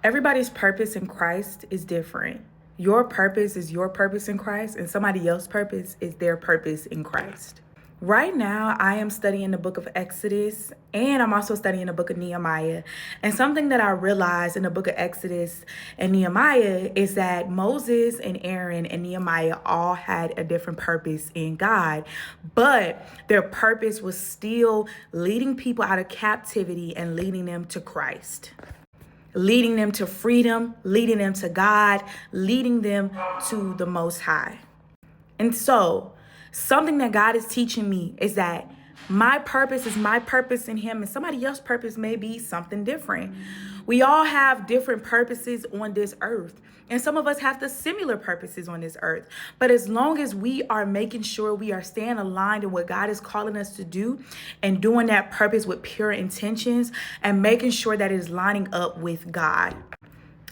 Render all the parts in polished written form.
Everybody's purpose in Christ is different. Your purpose is your purpose in Christ, and somebody else's purpose is their purpose in Christ. Right now, I am studying the book of Exodus, and I'm also studying the book of Nehemiah. And something that I realized in the book of Exodus and Nehemiah is that Moses and Aaron and Nehemiah all had a different purpose in God, but their purpose was still leading people out of captivity and leading them to Christ, leading them to freedom, leading them to God, leading them to the Most High. And so, something that God is teaching me is that my purpose is my purpose in Him, and somebody else's purpose may be something different. We all have different purposes on this earth, and some of us have the similar purposes on this earth. But as long as we are making sure we are staying aligned in what God is calling us to do and doing that purpose with pure intentions and making sure that it is lining up with God.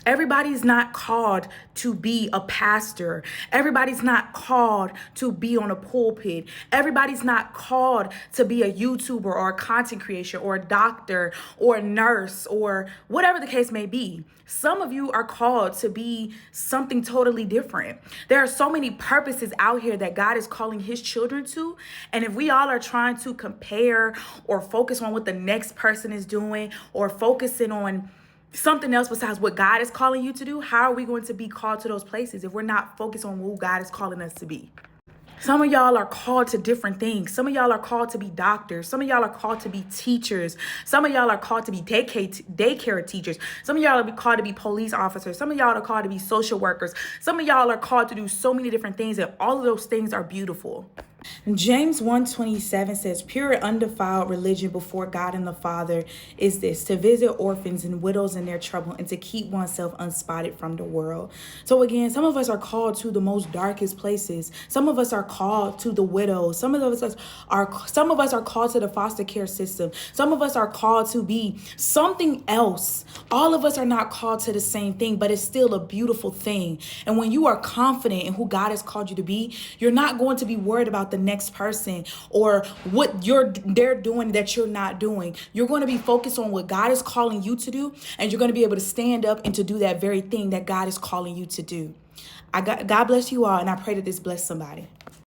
Everybody's not called to be a pastor. Everybody's not called to be on a pulpit. Everybody's not called to be a YouTuber or a content creator or a doctor or a nurse or whatever the case may be. Some of you are called to be something totally different. There are so many purposes out here that God is calling His children to. And if we all are trying to compare or focus on what the next person is doing or focusing on something else besides what God is calling you to do, how are we going to be called to those places if we're not focused on who God is calling us to be? Some of y'all are called to different things. Some of y'all are called to be doctors. Some of y'all are called to be teachers. Some of y'all are called to be daycare teachers. Some of y'all are called to be police officers. Some of y'all are called to be social workers. Some of y'all are called to do so many different things, and all of those things are beautiful. James 1:27 says, pure and undefiled religion before God and the Father is this, to visit orphans and widows in their trouble and to keep oneself unspotted from the world. So again, some of us are called to the most darkest places. Some of us are called to the widows. Some of us are called to the foster care system. Some of us are called to be something else. All of us are not called to the same thing, but it's still a beautiful thing. And when you are confident in who God has called you to be, you're not going to be worried about the next person or what they're doing that you're not doing. You're going to be focused on what God is calling you to do, and you're going to be able to stand up and to do that very thing that God is calling you to do. God bless you all, and I pray that this bless somebody.